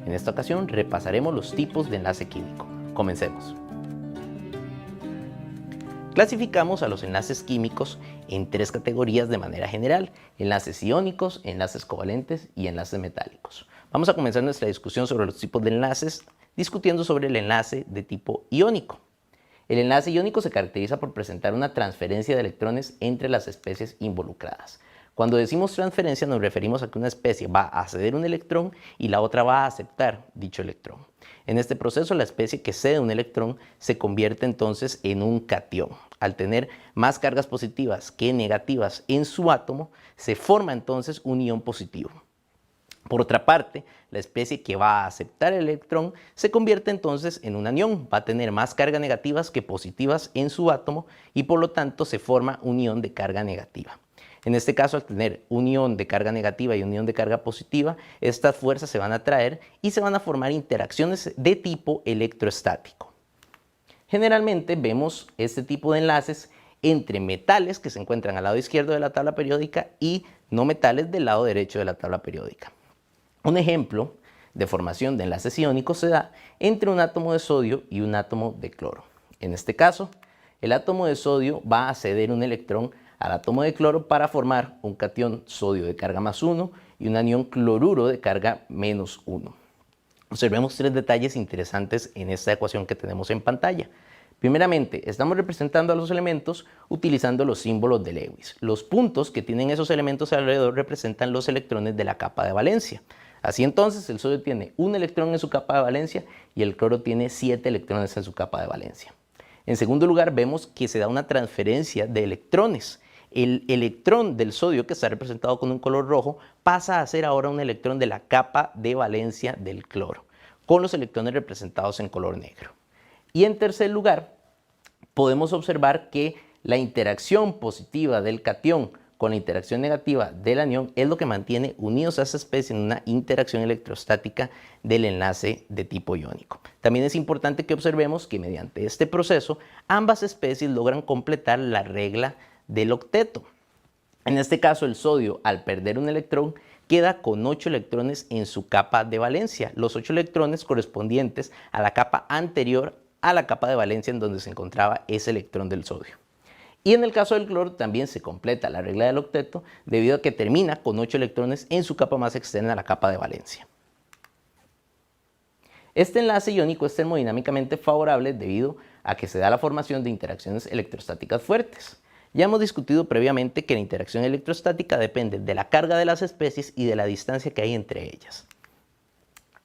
En esta ocasión repasaremos los tipos de enlace químico. Comencemos. Clasificamos a los enlaces químicos en tres categorías de manera general: enlaces iónicos, enlaces covalentes y enlaces metálicos. Vamos a comenzar nuestra discusión sobre los tipos de enlaces discutiendo sobre el enlace de tipo iónico. El enlace iónico se caracteriza por presentar una transferencia de electrones entre las especies involucradas. Cuando decimos transferencia nos referimos a que una especie va a ceder un electrón y la otra va a aceptar dicho electrón. En este proceso la especie que cede un electrón se convierte entonces en un catión. Al tener más cargas positivas que negativas en su átomo, se forma entonces un ion positivo. Por otra parte, la especie que va a aceptar el electrón se convierte entonces en un anión, va a tener más cargas negativas que positivas en su átomo y por lo tanto se forma un ion de carga negativa. En este caso, al tener un ion de carga negativa y un ion de carga positiva, estas fuerzas se van a atraer y se van a formar interacciones de tipo electroestático. Generalmente vemos este tipo de enlaces entre metales que se encuentran al lado izquierdo de la tabla periódica y no metales del lado derecho de la tabla periódica. Un ejemplo de formación de enlaces iónicos se da entre un átomo de sodio y un átomo de cloro. En este caso, el átomo de sodio va a ceder un electrón al átomo de cloro para formar un catión sodio de carga +1 y un anión cloruro de carga -1. Observemos tres detalles interesantes en esta ecuación que tenemos en pantalla. Primeramente, estamos representando a los elementos utilizando los símbolos de Lewis. Los puntos que tienen esos elementos alrededor representan los electrones de la capa de valencia. Así entonces, el sodio tiene un electrón en su capa de valencia y el cloro tiene 7 electrones en su capa de valencia. En segundo lugar, vemos que se da una transferencia de electrones. El electrón del sodio, que está representado con un color rojo, pasa a ser ahora un electrón de la capa de valencia del cloro, con los electrones representados en color negro. Y en tercer lugar, podemos observar que la interacción positiva del catión con la interacción negativa del anión es lo que mantiene unidos a esa especie en una interacción electrostática del enlace de tipo iónico. También es importante que observemos que mediante este proceso ambas especies logran completar la regla del octeto. En este caso, el sodio, al perder un electrón, queda con 8 electrones en su capa de valencia, los 8 electrones correspondientes a la capa anterior a la capa de valencia en donde se encontraba ese electrón del sodio. Y en el caso del cloro también se completa la regla del octeto debido a que termina con 8 electrones en su capa más externa a la capa de valencia. Este enlace iónico es termodinámicamente favorable debido a que se da la formación de interacciones electrostáticas fuertes. Ya hemos discutido previamente que la interacción electrostática depende de la carga de las especies y de la distancia que hay entre ellas.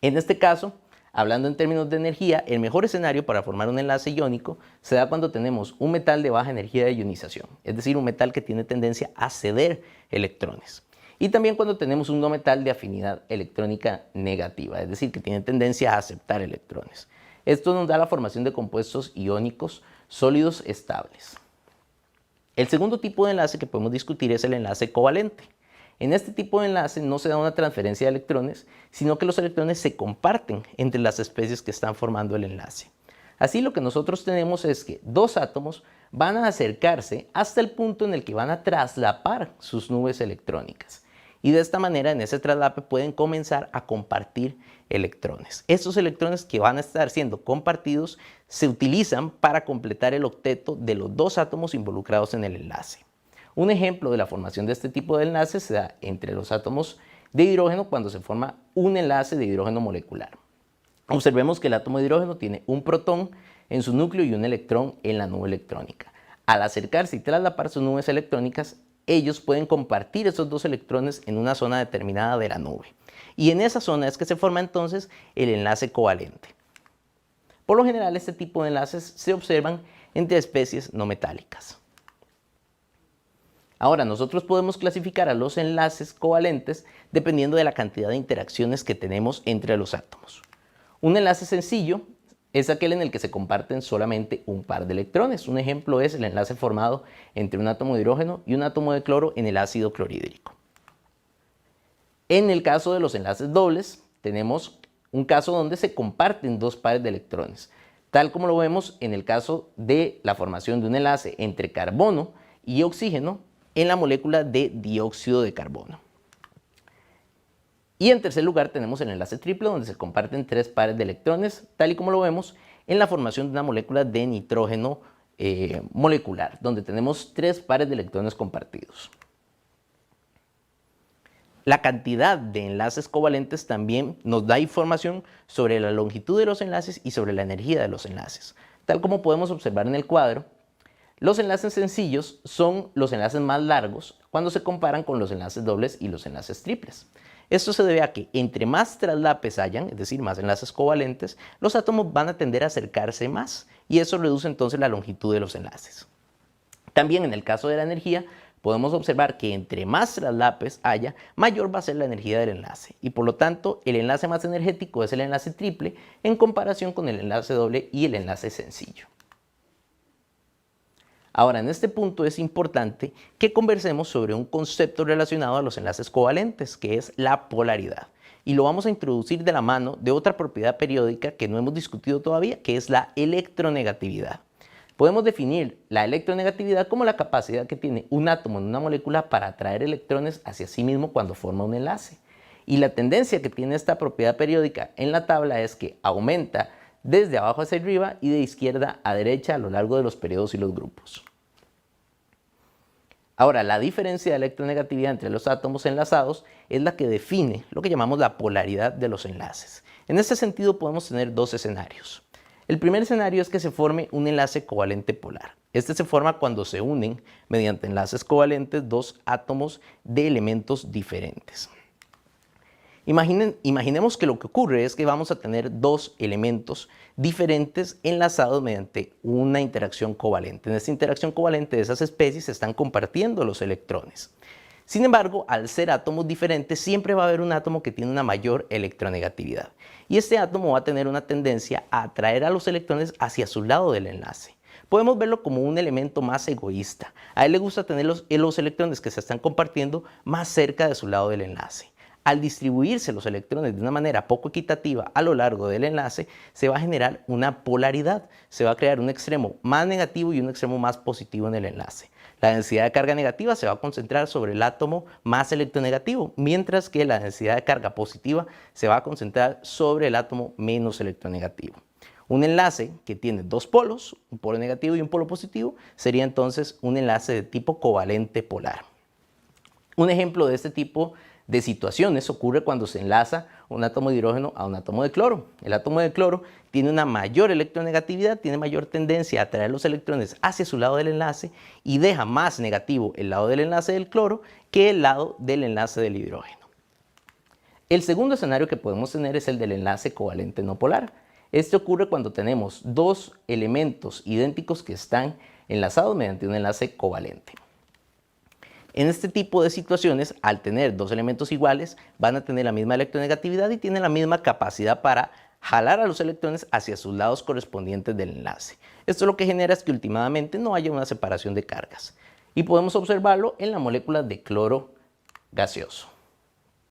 En este caso, hablando en términos de energía, el mejor escenario para formar un enlace iónico se da cuando tenemos un metal de baja energía de ionización, es decir, un metal que tiene tendencia a ceder electrones. Y también cuando tenemos un no metal de afinidad electrónica negativa, es decir, que tiene tendencia a aceptar electrones. Esto nos da la formación de compuestos iónicos sólidos estables. El segundo tipo de enlace que podemos discutir es el enlace covalente. En este tipo de enlace no se da una transferencia de electrones, sino que los electrones se comparten entre las especies que están formando el enlace. Así lo que nosotros tenemos es que dos átomos van a acercarse hasta el punto en el que van a traslapar sus nubes electrónicas. Y de esta manera, en ese traslape pueden comenzar a compartir electrones. Estos electrones que van a estar siendo compartidos se utilizan para completar el octeto de los dos átomos involucrados en el enlace. Un ejemplo de la formación de este tipo de enlaces se da entre los átomos de hidrógeno cuando se forma un enlace de hidrógeno molecular. Observemos que el átomo de hidrógeno tiene un protón en su núcleo y un electrón en la nube electrónica. Al acercarse y traslapar sus nubes electrónicas, ellos pueden compartir esos dos electrones en una zona determinada de la nube. Y en esa zona es que se forma entonces el enlace covalente. Por lo general, este tipo de enlaces se observan entre especies no metálicas. Ahora, nosotros podemos clasificar a los enlaces covalentes dependiendo de la cantidad de interacciones que tenemos entre los átomos. Un enlace sencillo es aquel en el que se comparten solamente un par de electrones. Un ejemplo es el enlace formado entre un átomo de hidrógeno y un átomo de cloro en el ácido clorhídrico. En el caso de los enlaces dobles, tenemos un caso donde se comparten dos pares de electrones, tal como lo vemos en el caso de la formación de un enlace entre carbono y oxígeno en la molécula de dióxido de carbono. Y en tercer lugar tenemos el enlace triple, donde se comparten 3 pares de electrones, tal y como lo vemos en la formación de una molécula de nitrógeno molecular, donde tenemos 3 pares de electrones compartidos. La cantidad de enlaces covalentes también nos da información sobre la longitud de los enlaces y sobre la energía de los enlaces. Tal como podemos observar en el cuadro, los enlaces sencillos son los enlaces más largos cuando se comparan con los enlaces dobles y los enlaces triples. Esto se debe a que entre más traslapes hayan, es decir, más enlaces covalentes, los átomos van a tender a acercarse más y eso reduce entonces la longitud de los enlaces. También en el caso de la energía, podemos observar que entre más traslapes haya, mayor va a ser la energía del enlace y por lo tanto el enlace más energético es el enlace triple en comparación con el enlace doble y el enlace sencillo. Ahora, en este punto es importante que conversemos sobre un concepto relacionado a los enlaces covalentes, que es la polaridad. Y lo vamos a introducir de la mano de otra propiedad periódica que no hemos discutido todavía, que es la electronegatividad. Podemos definir la electronegatividad como la capacidad que tiene un átomo en una molécula para atraer electrones hacia sí mismo cuando forma un enlace. Y la tendencia que tiene esta propiedad periódica en la tabla es que aumenta desde abajo hacia arriba y de izquierda a derecha a lo largo de los periodos y los grupos. Ahora, la diferencia de electronegatividad entre los átomos enlazados es la que define lo que llamamos la polaridad de los enlaces. En este sentido podemos tener dos escenarios. El primer escenario es que se forme un enlace covalente polar. Este se forma cuando se unen mediante enlaces covalentes dos átomos de elementos diferentes. Imaginemos que lo que ocurre es que vamos a tener dos elementos diferentes enlazados mediante una interacción covalente. En esta interacción covalente de esas especies se están compartiendo los electrones. Sin embargo, al ser átomos diferentes, siempre va a haber un átomo que tiene una mayor electronegatividad. Y este átomo va a tener una tendencia a atraer a los electrones hacia su lado del enlace. Podemos verlo como un elemento más egoísta. A él le gusta tener los electrones que se están compartiendo más cerca de su lado del enlace. Al distribuirse los electrones de una manera poco equitativa a lo largo del enlace, se va a generar una polaridad. Se va a crear un extremo más negativo y un extremo más positivo en el enlace. La densidad de carga negativa se va a concentrar sobre el átomo más electronegativo, mientras que la densidad de carga positiva se va a concentrar sobre el átomo menos electronegativo. Un enlace que tiene dos polos, un polo negativo y un polo positivo, sería entonces un enlace de tipo covalente polar. Un ejemplo de este tipo de situaciones ocurre cuando se enlaza un átomo de hidrógeno a un átomo de cloro. El átomo de cloro tiene una mayor electronegatividad, tiene mayor tendencia a atraer los electrones hacia su lado del enlace y deja más negativo el lado del enlace del cloro que el lado del enlace del hidrógeno. El segundo escenario que podemos tener es el del enlace covalente no polar. Este ocurre cuando tenemos dos elementos idénticos que están enlazados mediante un enlace covalente. En este tipo de situaciones, al tener dos elementos iguales, van a tener la misma electronegatividad y tienen la misma capacidad para jalar a los electrones hacia sus lados correspondientes del enlace. Esto lo que genera es que últimamente no haya una separación de cargas. Y podemos observarlo en la molécula de cloro gaseoso.